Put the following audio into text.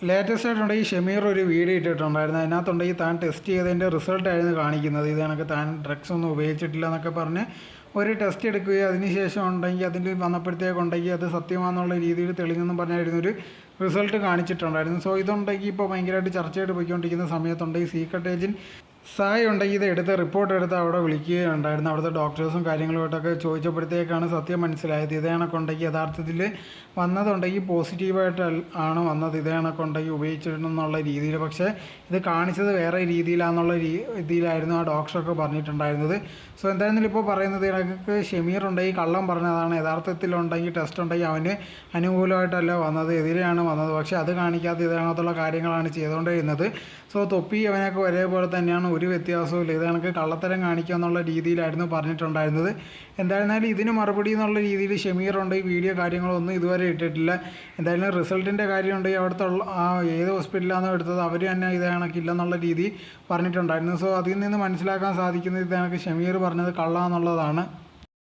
Latest ആയിട്ടുണ്ടെങ്കിൽ ഷമീർ ഒരു video ഇട്ടിട്ടുണ്ടായിരുന്നു. അതിനകത്തുണ്ടെങ്കിൽ താൻ ടെസ്റ്റ് ചെയ്തതിൻ്റെ റിസൾട്ടായിരുന്നു കാണിക്കുന്നത്. ഇത് കണക്ക് താൻ ഡ്രഗ്സ് ഒന്നും ഉപയോഗിച്ചിട്ടില്ല എന്നൊക്കെ പറഞ്ഞ് ഒരു ടെസ്റ്റ് എടുക്കുകയും അതിനുശേഷം ഉണ്ടെങ്കിൽ അതിൽ വന്നപ്പോഴത്തേക്കുണ്ടെങ്കിൽ അത് സത്യമാണെന്നുള്ള രീതിയിൽ തെളിഞ്ഞെന്നും പറഞ്ഞായിരുന്നു ഒരു റിസൾട്ട് കാണിച്ചിട്ടുണ്ടായിരുന്നു. സോ ഇതുണ്ടെങ്കിൽ ഇപ്പോൾ ഭയങ്കരമായിട്ട് ചർച്ചയായിട്ട് പോയിക്കൊണ്ടിരിക്കുന്ന സമയത്തുണ്ടെങ്കിൽ സീക്രട്ട് ഏജൻറ്റ് സായി ഉണ്ടെങ്കിൽ ഇത് എടുത്ത് റിപ്പോർട്ട് എടുത്ത് അവിടെ വിളിക്കുകയുണ്ടായിരുന്നു. അവിടുത്തെ ഡോക്ടേഴ്സും കാര്യങ്ങളുമായിട്ടൊക്കെ ചോദിച്ചപ്പോഴത്തേക്കാണ് സത്യം മനസ്സിലായത്. ഇതേ കണക്കുണ്ടെങ്കിൽ യഥാർത്ഥത്തിൽ വന്നതുണ്ടെങ്കിൽ പോസിറ്റീവായിട്ട് ആണ് വന്നത്. ഇതേ കണക്കുണ്ടെങ്കിൽ ഉപയോഗിച്ചിട്ടുണ്ടെന്നുള്ള രീതിയിൽ. പക്ഷേ ഇത് കാണിച്ചത് വേറെ രീതിയിലാണെന്നുള്ള രീതിയിലായിരുന്നു ആ ഡോക്ടറൊക്കെ പറഞ്ഞിട്ടുണ്ടായിരുന്നത്. സോ എന്തായിരുന്നാലും ഇപ്പോൾ പറയുന്നത് കണക്ക് ഷമീർ ഉണ്ടെങ്കിൽ കള്ളം പറഞ്ഞതാണ്. യഥാർത്ഥത്തിലുണ്ടെങ്കിൽ ടെസ്റ്റ് ഉണ്ടെങ്കിൽ അവന് അനുകൂലമായിട്ടല്ല വന്നത്, എതിരെയാണ് വന്നത്. പക്ഷേ അത് കാണിക്കാതെ ഇതിനകത്തുള്ള കാര്യങ്ങളാണ് ചെയ്തുകൊണ്ടിരുന്നത്. സോ തൊപ്പി അവനൊക്കെ ഒരേപോലെ തന്നെയാണ്, ഒരു വ്യത്യാസവും ഇല്ല. ഇത് കണക്ക് കള്ളത്തരം കാണിക്കുക എന്നുള്ള രീതിയിലായിരുന്നു പറഞ്ഞിട്ടുണ്ടായിരുന്നത്. എന്തായിരുന്നാലും ഇതിന് മറുപടി എന്നുള്ള രീതിയിൽ ഷമീർ ഉണ്ട് ഈ വീഡിയോ കാര്യങ്ങളൊന്നും ഇതുവരെ ഇട്ടിട്ടില്ല. എന്തായാലും റിസൾട്ടിൻ്റെ കാര്യം ഉണ്ടെങ്കിൽ അവിടുത്തെ ഏത് ഹോസ്പിറ്റലാണോ എടുത്തത് അവർ തന്നെ ഇത് കണക്കില്ലെന്നുള്ള രീതി പറഞ്ഞിട്ടുണ്ടായിരുന്നു. സോ അതിൽ നിന്ന് മനസ്സിലാക്കാൻ സാധിക്കുന്നത് ഇത് കണക്ക് ഷമീർ പറഞ്ഞത് കള്ളാന്നുള്ളതാണ്.